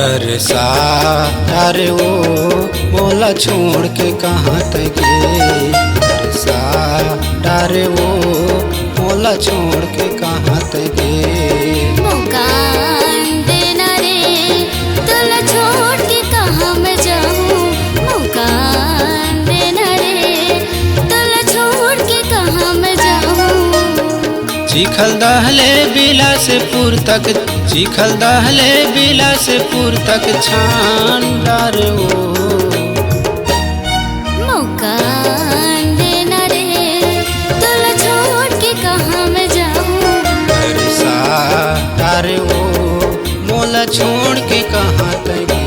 तरसा अरे वो मोला छोड़ के कहाँ तक गे। तरसा अरे वो मोला छोड़ के कहाँ तक गे। मौका देना रे तोला छोड़ के कहाँ मैं जाऊँ। मौका देना रे तोला छोड़ के कहाँ मैं जाऊँ। चिखल दहले बिलासपुर तक, चिखल दहले बिलासपुर तक छान डार वो। मौका देना रे तोला छोड़ के कहाँ मैं जाऊँ। तरसा अरे वो मोला छोड़ के कहाँ तक गे।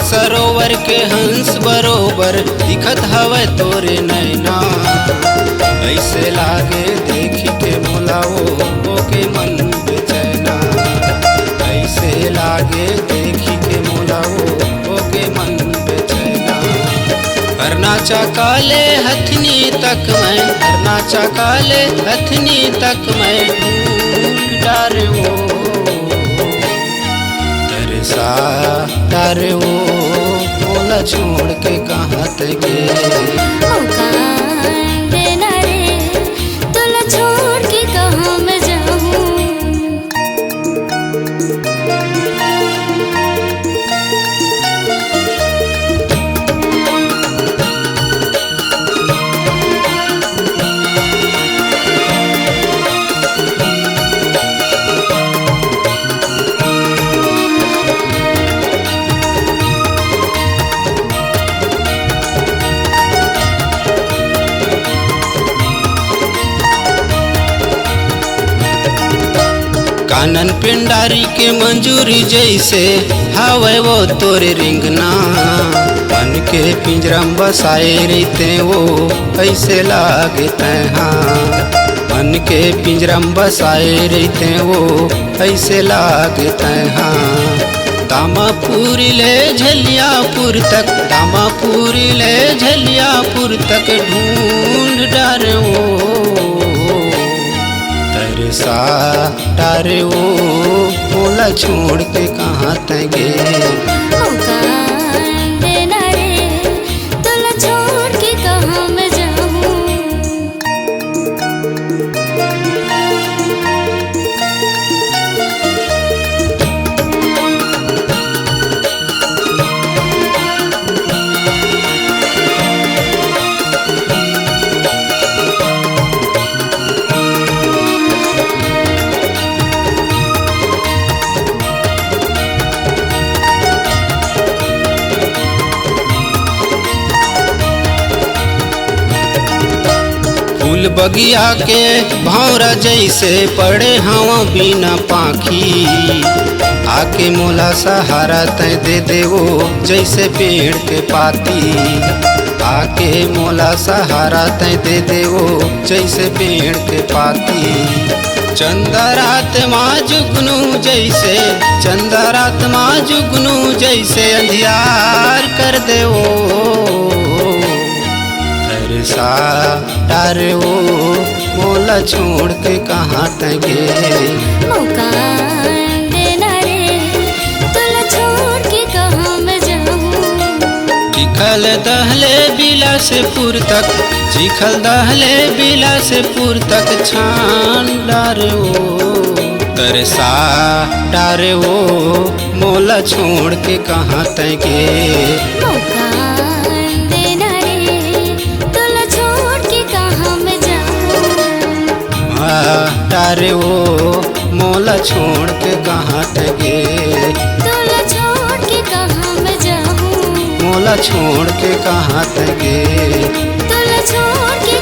सरोवर के हंस बरोबर दिखत हवे तोरे नैना। ऐसे लागे देखी के मोला वो के मन बेचैना। ऐसे लागे देखी के मोला वो के मन बेचैना। हरना चकाले हथनी तक मैं, हरना चकाले हथनी तक मैं ढूंढ डार वो। तरसा अरे वो मोला छोड़ के कहाँ तक गे। मौका देना रे तोला छोड़ के कहाँ मैं जाऊँ। कानन पिंडारी के मंजूरी जैसे हवे वो तोरे रिंगना। मन के पिंजरम बसाए रहते वो ऐसे लागे तहाँ। मन के पिंजरम बसाए रहते वो ऐसे लागे तहाँ। दामापुरी ले झलियापुर तक, दामापुरी ले झलियापुर तक ढूंढ डार वो। तरसा अरे वो मोला छोड़ के कहाँ तक गे। मौका देना रे तोला छोड़ के कहाँ मैं जाऊँ। फूल बगिया के भौरा जैसे पड़े हवा बिना पाखी। आके मोला सहारा तय दे देवो जैसे पेड़ के पाती। आके मोला सहारा तय दे देवो जैसे पेड़ के पाती। चंदा रात माँ जुगनू जैसे, चंदा रात माँ जुगनू जैसे अंधियार कर देवो। तरसा अरे वो मोला छोड़ के कहाँ तक गे। मौका देना रे तोला छोड़ के कहाँ मैं जाऊँ। चिखल दहले बिलासपुर तक, चिखल दहले बिलासपुर तक छान डार वो। तरसा अरे वो मोला छोड़ के कहाँ तक गे। मौका देना रे तोला छोड़ के कहाँ मैं जाऊँ। अरे वो मोला छोड़ के कहाँ तक गे। तोला छोड़ के कहाँ मैं जाऊँ। मोला छोड़ के कहाँ तक गे। तोला छोड़ के